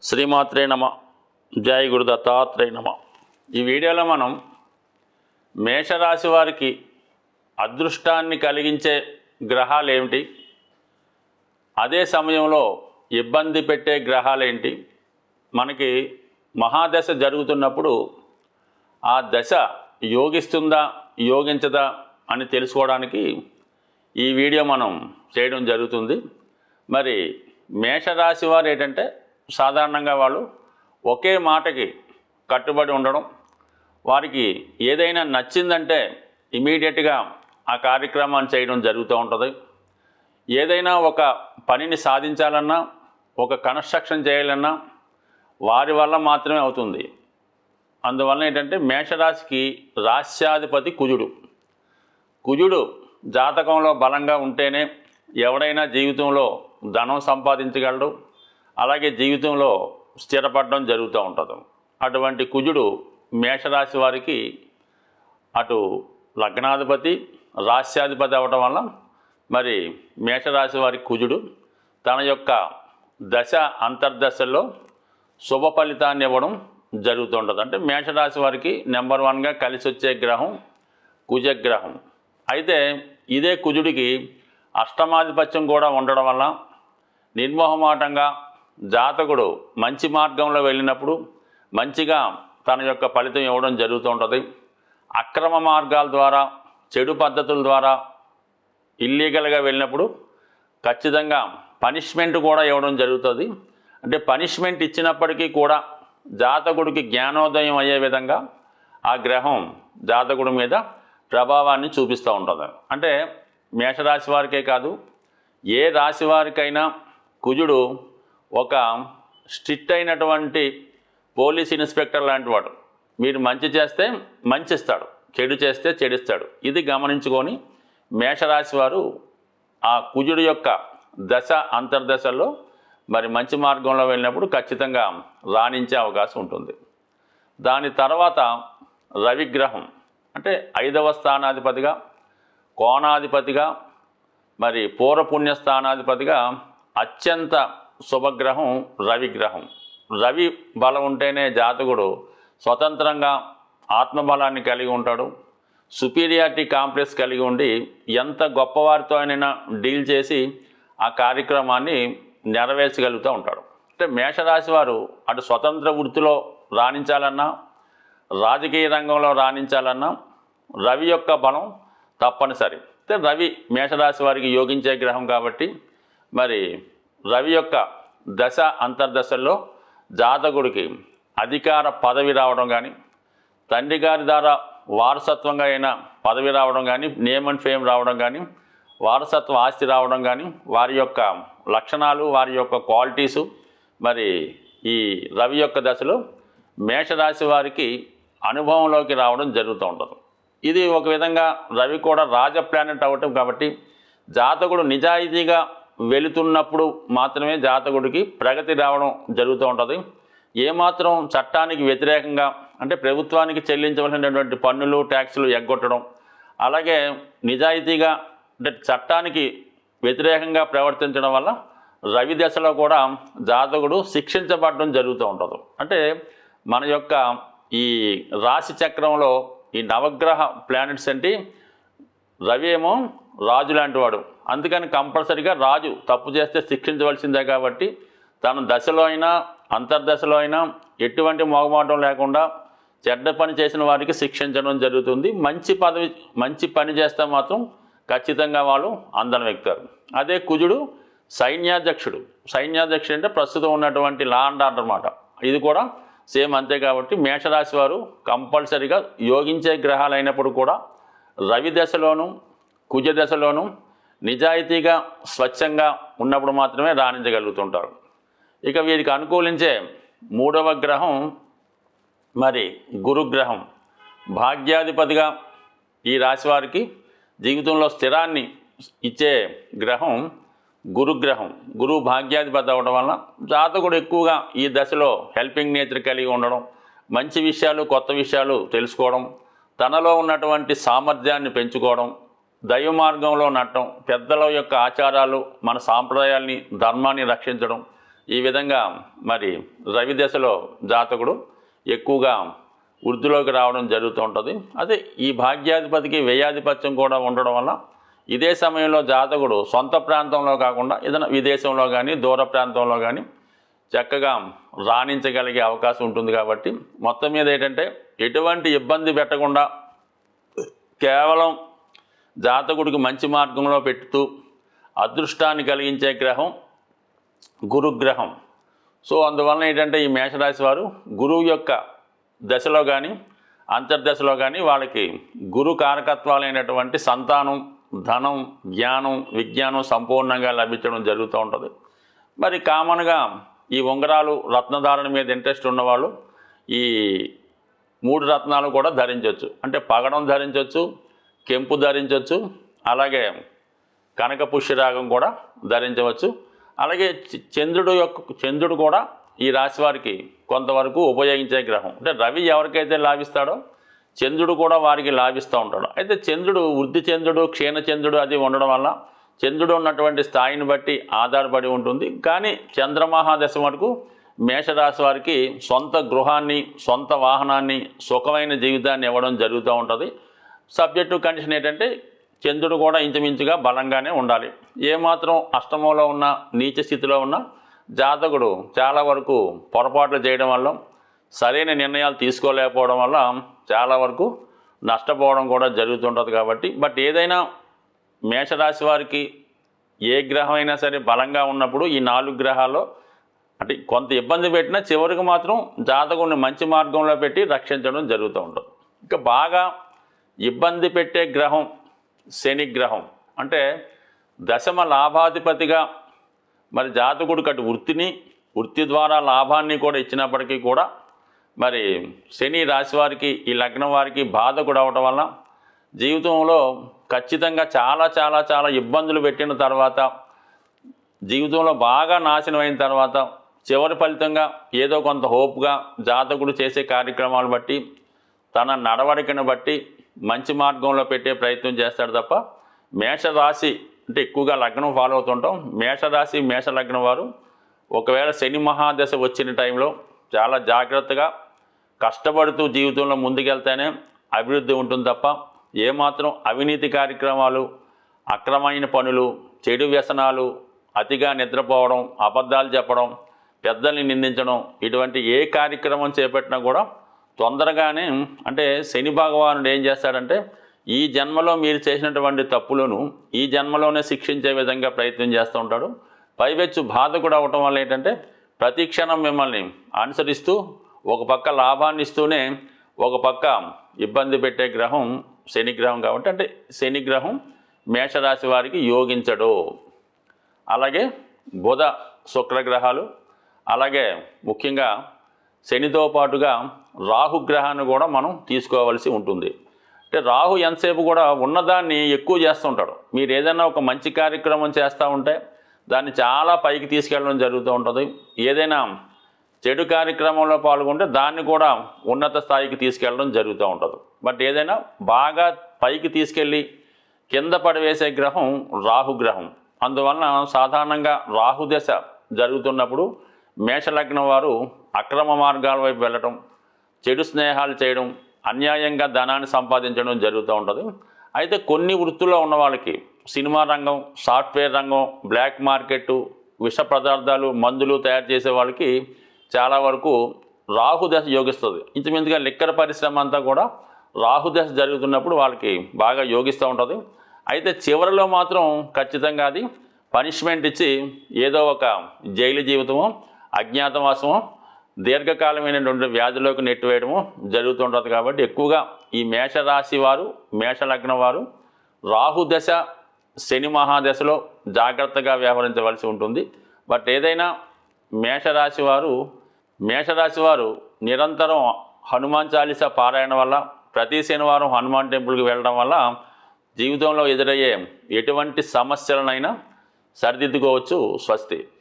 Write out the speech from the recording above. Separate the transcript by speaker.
Speaker 1: శ్రీమాత్రే నమ. జై గురు దత్తాత్రేయ నమ. ఈ వీడియోలో మనం మేషరాశి వారికి అదృష్టాన్ని కలిగించే గ్రహాలు ఏమిటి, అదే సమయంలో ఇబ్బంది పెట్టే గ్రహాలు ఏంటి, మనకి మహాదశ జరుగుతున్నప్పుడు ఆ దశ యోగిస్తుందా యోగించదా అని తెలుసుకోవడానికి ఈ వీడియో మనం చేయడం జరుగుతుంది. మరి మేషరాశి వారు ఏంటంటే సాధారణంగా వాళ్ళు ఒకే మాటకి కట్టుబడి ఉండడం, వారికి ఏదైనా నచ్చిందంటే ఇమీడియట్గా ఆ కార్యక్రమాన్ని చేయడం జరుగుతూ ఉంటుంది. ఏదైనా ఒక పనిని సాధించాలన్నా, ఒక కన్స్ట్రక్షన్ చేయాలన్నా వారి వల్ల మాత్రమే అవుతుంది. అందువల్ల ఏంటంటే మేషరాశికి రాశ్యాధిపతి కుజుడు. కుజుడు జాతకంలో బలంగా ఉంటేనే ఎవడైనా జీవితంలో ధనం సంపాదించగలడు, అలాగే జీవితంలో స్థిరపడడం జరుగుతూ ఉంటుంది. అటువంటి కుజుడు మేషరాశి వారికి అటు లగ్నాధిపతి రాశ్యాధిపతి అవ్వటం వల్ల మరి మేషరాశి వారి కుజుడు తన యొక్క దశ అంతర్దశల్లో శుభ ఫలితాన్ని ఇవ్వడం జరుగుతుంటుంది. అంటే మేషరాశి వారికి నెంబర్ 1గా కలిసి వచ్చే గ్రహం కుజగ్రహం. అయితే ఇదే కుజుడికి అష్టమాధిపత్యం కూడా ఉండడం వల్ల నిర్మోహమాటంగా జాతకుడు మంచి మార్గంలో వెళ్ళినప్పుడు మంచిగా తన యొక్క ఫలితం ఇవ్వడం జరుగుతూ ఉంటుంది. అక్రమ మార్గాల ద్వారా, చెడు పద్ధతుల ద్వారా ఇల్లీగల్గా వెళ్ళినప్పుడు ఖచ్చితంగా పనిష్మెంట్ కూడా ఇవ్వడం జరుగుతుంది. అంటే పనిష్మెంట్ ఇచ్చినప్పటికీ కూడా జాతకుడికి జ్ఞానోదయం అయ్యే విధంగా ఆ గ్రహం జాతకుడి మీద ప్రభావాన్ని చూపిస్తూ ఉంటుంది. అంటే మేషరాశి వారికే కాదు, ఏ రాశి వారికైనా కుజుడు ఒక స్ట్రిక్ట్ అయినటువంటి పోలీస్ ఇన్స్పెక్టర్ లాంటి వాడు. మీరు మంచి చేస్తే మంచి ఇస్తాడు, చెడు చేస్తే చెడిస్తాడు. ఇది గమనించుకొని మేషరాశి వారు ఆ కుజుడు యొక్క దశ అంతర్దశల్లో మరి మంచి మార్గంలో వెళ్ళినప్పుడు ఖచ్చితంగా రాణించే అవకాశం ఉంటుంది. దాని తర్వాత రవిగ్రహం అంటే 5వ స్థానాధిపతిగా, కోణాధిపతిగా, మరి పూర్వపుణ్య స్థానాధిపతిగా అత్యంత శుభగ్రహం రవిగ్రహం. రవి బలం ఉంటేనే జాతకుడు స్వతంత్రంగా ఆత్మబలాన్ని కలిగి ఉంటాడు, సుపీరియారిటీ కాంప్లెక్స్ కలిగి ఉండి ఎంత గొప్పవారితో అయినా డీల్ చేసి ఆ కార్యక్రమాన్ని నెరవేర్చగలుగుతూ ఉంటాడు. అంటే మేషరాశి వారు అటు స్వతంత్ర వృత్తిలో రాణించాలన్నా, రాజకీయ రంగంలో రాణించాలన్నా రవి యొక్క బలం తప్పనిసరి. అంటే రవి మేషరాశి వారికి యోగించే గ్రహం కాబట్టి మరి రవి యొక్క దశ అంతర్దశల్లో జాతకుడికి అధికార పదవి రావడం కానీ, తండ్రి గారి ద్వారా వారసత్వంగా అయిన పదవి రావడం కానీ, నేమ్ అండ్ ఫేమ్ రావడం కానీ, వారసత్వ ఆస్తి రావడం కానీ, వారి యొక్క లక్షణాలు, వారి యొక్క క్వాలిటీసు మరి ఈ రవి యొక్క దశలో మేషరాశి వారికి అనుభవంలోకి రావడం జరుగుతూ ఉంటుంది. ఇది ఒక విధంగా రవి కూడా రాజ ప్లానెట్ అవ్వటం కాబట్టి జాతకుడు నిజాయితీగా వెళుతున్నప్పుడు మాత్రమే జాతకుడికి ప్రగతి రావడం జరుగుతూ ఉంటుంది. ఏమాత్రం చట్టానికి వ్యతిరేకంగా అంటే ప్రభుత్వానికి చెల్లించవలసినటువంటి పన్నులు, ట్యాక్సులు ఎగ్గొట్టడం, అలాగే నిజాయితీగా అంటే చట్టానికి వ్యతిరేకంగా ప్రవర్తించడం వల్ల రవి దశలో కూడా జాతకుడు శిక్షించబడడం జరుగుతూ ఉంటుంది. అంటే మన యొక్క ఈ రాశి చక్రంలో ఈ నవగ్రహ ప్లానెట్స్ అంటే రవి ఏమో రాజు లాంటి వాడు, అందుకని కంపల్సరీగా రాజు తప్పు చేస్తే శిక్షించవలసిందే. కాబట్టి తన దశలో అయినా అంతర్దశలో అయినా ఎటువంటి మొగమాటం లేకుండా చెడ్డ పని చేసిన వారికి శిక్షించడం జరుగుతుంది. మంచి పని చేస్తే మాత్రం ఖచ్చితంగా వాళ్ళు అందరం ఎక్కుతారు. అదే కుజుడు సైన్యాధ్యక్షుడు. సైన్యాధ్యక్షుడు అంటే ప్రస్తుతం ఉన్నటువంటి లా అండ్ ఆర్డర్ అన్నమాట. ఇది కూడా సేమ్ అంతే. కాబట్టి మేషరాశి వారు కంపల్సరీగా యోగించే గ్రహాలు అయినప్పుడు కూడా రవి దశలోను కుజ దశలోను నిజాయితీగా స్వచ్ఛంగా ఉన్నప్పుడు మాత్రమే రాణించగలుగుతుంటారు. ఇక వీరికి అనుకూలించే 3వ గ్రహం మరి గురుగ్రహం. భాగ్యాధిపతిగా ఈ రాశి వారికి జీవితంలో స్థిరాన్ని ఇచ్చే గ్రహం గురుగ్రహం. గురువు భాగ్యాధిపతి అవ్వడం వల్ల జాతకుడు ఎక్కువగా ఈ దశలో హెల్పింగ్ నేచర్ కలిగి ఉండడం, మంచి విషయాలు, కొత్త విషయాలు తెలుసుకోవడం, తనలో ఉన్నటువంటి సామర్థ్యాన్ని పెంచుకోవడం, దైవ మార్గంలో నడటం, పెద్దల యొక్క ఆచారాలు, మన సాంప్రదాయాల్ని, ధర్మాన్ని రక్షించడం, ఈ విధంగా మరి రవి దశలో జాతకుడు ఎక్కువగా వృద్ధిలోకి రావడం జరుగుతూ ఉంటుంది. అదే ఈ భాగ్యాధిపతికి వ్యయాధిపత్యం కూడా ఉండడం వల్ల ఇదే సమయంలో జాతకుడు సొంత ప్రాంతంలో కాకుండా ఏదైనా విదేశంలో కానీ దూర ప్రాంతంలో కానీ చక్కగా రాణించగలిగే అవకాశం ఉంటుంది. కాబట్టి మొత్తం మీద ఏంటంటే ఎటువంటి ఇబ్బంది పెట్టకుండా కేవలం జాతకుడికి మంచి మార్గంలో పెట్టుతూ అదృష్టాన్ని కలిగించే గ్రహం గురుగ్రహం. సో అందువలన ఏంటంటే ఈ మేషరాశి వారు గురువు యొక్క దశలో కానీ అంతర్దశలో కానీ వాళ్ళకి గురు కారకత్వాలైనటువంటి సంతానం, ధనం, జ్ఞానం, విజ్ఞానం సంపూర్ణంగా లభించడం జరుగుతూ ఉంటుంది. మరి కామన్గా ఈ ఉంగరాలు రత్నధారణ మీద ఇంట్రెస్ట్ ఉన్నవాళ్ళు ఈ 3 రత్నాలు కూడా ధరించవచ్చు. అంటే పగడం ధరించవచ్చు, కెంపు ధరించవచ్చు, అలాగే కనక పుష్యరాగం కూడా ధరించవచ్చు. అలాగే చంద్రుడు కూడా ఈ రాశి వారికి కొంతవరకు ఉపయోగించే గ్రహం. అంటే రవి ఎవరికైతే లాభిస్తాడో చంద్రుడు కూడా వారికి లాభిస్తూ ఉంటాడు. అయితే చంద్రుడు వృద్ధి చంద్రుడు, క్షీణ చంద్రుడు అది ఉండడం వల్ల చంద్రుడు ఉన్నటువంటి స్థాయిని బట్టి ఆధారపడి ఉంటుంది. కానీ చంద్రమహాదశ వరకు మేషరాశి వారికి సొంత గృహాన్ని, సొంత వాహనాన్ని, సుఖమైన జీవితాన్ని ఇవ్వడం జరుగుతూ ఉంటుంది. సబ్జెక్టు కండిషన్ ఏంటంటే చంద్రుడు కూడా ఇంచుమించుగా బలంగానే ఉండాలి. ఏమాత్రం అష్టమంలో ఉన్న, నీచ స్థితిలో ఉన్న జాతకుడు చాలా వరకు పొరపాట్లు చేయడం వల్ల, సరైన నిర్ణయాలు తీసుకోలేకపోవడం వల్ల చాలా వరకు నష్టపోవడం కూడా జరుగుతుంటుంది. కాబట్టి బట్ ఏదైనా మేషరాశి వారికి ఏ గ్రహం అయినా సరే బలంగా ఉన్నప్పుడు ఈ 4 గ్రహాల్లో అంటే కొంత ఇబ్బంది పెట్టినా చివరికి మాత్రం జాతకుడిని మంచి మార్గంలో పెట్టి రక్షించడం జరుగుతూ ఉంటుంది. ఇంకా బాగా ఇబ్బంది పెట్టే గ్రహం శని గ్రహం. అంటే దశమ లాభాధిపతిగా మరి జాతకుడికి అటు వృత్తి ద్వారా లాభాన్ని కూడా ఇచ్చినప్పటికీ కూడా మరి శని రాశి వారికి, ఈ లగ్నం వారికి బాధకుడు అవడం వల్ల జీవితంలో ఖచ్చితంగా చాలా చాలా చాలా ఇబ్బందులు పెట్టిన తర్వాత, జీవితంలో బాగా నాశనం అయిన తర్వాత చివరి ఫలితంగా ఏదో కొంత హోప్గా జాతకుడు చేసే కార్యక్రమాలు బట్టి, తన నడవడికను బట్టి మంచి మార్గంలో పెట్టే ప్రయత్నం చేస్తాడు తప్ప మేషరాశి అంటే ఎక్కువగా లగ్నం ఫాలో అవుతుంటాం. మేషరాశి, మేషలగ్నం వారు ఒకవేళ శని మహాదశ వచ్చిన టైంలో చాలా జాగ్రత్తగా కష్టపడుతూ జీవితంలో ముందుకెళ్తేనే అభివృద్ధి ఉంటుంది తప్ప ఏమాత్రం అవినీతి కార్యక్రమాలు, అక్రమైన పనులు, చెడు వ్యసనాలు, అతిగా నిద్రపోవడం, అబద్ధాలు చెప్పడం, పెద్దల్ని నిందించడం ఇటువంటి ఏ కార్యక్రమం చేపట్టినా కూడా తొందరగానే అంటే శని భగవానుడు ఏం చేస్తాడంటే ఈ జన్మలో మీరు చేసినటువంటి తప్పులను ఈ జన్మలోనే శిక్షించే విధంగా ప్రయత్నం చేస్తూ ఉంటాడు. పైవెచ్చు బాధకుడు అవటం వల్ల ఏంటంటే ప్రతి క్షణం మిమ్మల్ని అనుసరిస్తూ ఒక పక్క లాభాన్ని ఇస్తూనే ఒక పక్క ఇబ్బంది పెట్టే గ్రహం శని గ్రహం. కాబట్టి అంటే శని గ్రహం మేషరాశి వారికి యోగించడు. అలాగే బుధ శుక్రగ్రహాలు, అలాగే ముఖ్యంగా శనితో పాటుగా రాహుగ్రహాన్ని కూడా మనం తీసుకోవాల్సి ఉంటుంది. అంటే రాహు ఎంతసేపు కూడా ఉన్నదాన్ని ఎక్కువ చేస్తుంటాడు. మీరు ఏదైనా ఒక మంచి కార్యక్రమం చేస్తూ ఉంటే దాన్ని చాలా పైకి తీసుకెళ్ళడం జరుగుతూ ఉంటుంది. ఏదైనా చెడు కార్యక్రమంలో పాల్గొంటే దాన్ని కూడా ఉన్నత స్థాయికి తీసుకెళ్ళడం జరుగుతూ ఉంటుంది. బట్ ఏదైనా బాగా పైకి తీసుకెళ్ళి కింద పడివేసే గ్రహం రాహుగ్రహం. అందువలన సాధారణంగా రాహుదశ జరుగుతున్నప్పుడు మేషలగ్నం వారు అక్రమ మార్గాల వైపు వెళ్ళటం, చెడు స్నేహాలు చేయడం, అన్యాయంగా ధనాన్ని సంపాదించడం జరుగుతూ ఉంటుంది. అయితే కొన్ని వృత్తుల్లో ఉన్న వాళ్ళకి సినిమా రంగం, సాఫ్ట్వేర్ రంగం, బ్లాక్ మార్కెట్, విష పదార్థాలు, మందులు తయారు చేసే వాళ్ళకి చాలా వరకు రాహుదశ యోగిస్తుంది. ఇంచుమించుగా లిక్కర్ పరిశ్రమ అంతా కూడా రాహుదశ జరుగుతున్నప్పుడు వాళ్ళకి బాగా యోగిస్తూ ఉంటుంది. అయితే చివరిలో మాత్రం ఖచ్చితంగా అది పనిష్మెంట్ ఇచ్చి ఏదో ఒక జైలు జీవితమో, అజ్ఞాతవాసమో, దీర్ఘకాలమైనటువంటి వ్యాధిలోకి నెట్టివేయడము జరుగుతుంటుంది. కాబట్టి ఎక్కువగా ఈ మేషరాశి వారు, మేషలగ్నం వారు రాహుదశ, శని మహాదశలో జాగ్రత్తగా వ్యవహరించవలసి ఉంటుంది. బట్ ఏదైనా మేషరాశి వారు నిరంతరం హనుమాన్ చాలీసా పారాయణ వల్ల, ప్రతి శనివారం హనుమాన్ టెంపుల్కి వెళ్ళడం వల్ల జీవితంలో ఎదురయ్యే ఎటువంటి సమస్యలనైనా సరిదిద్దుకోవచ్చు. స్వస్తి.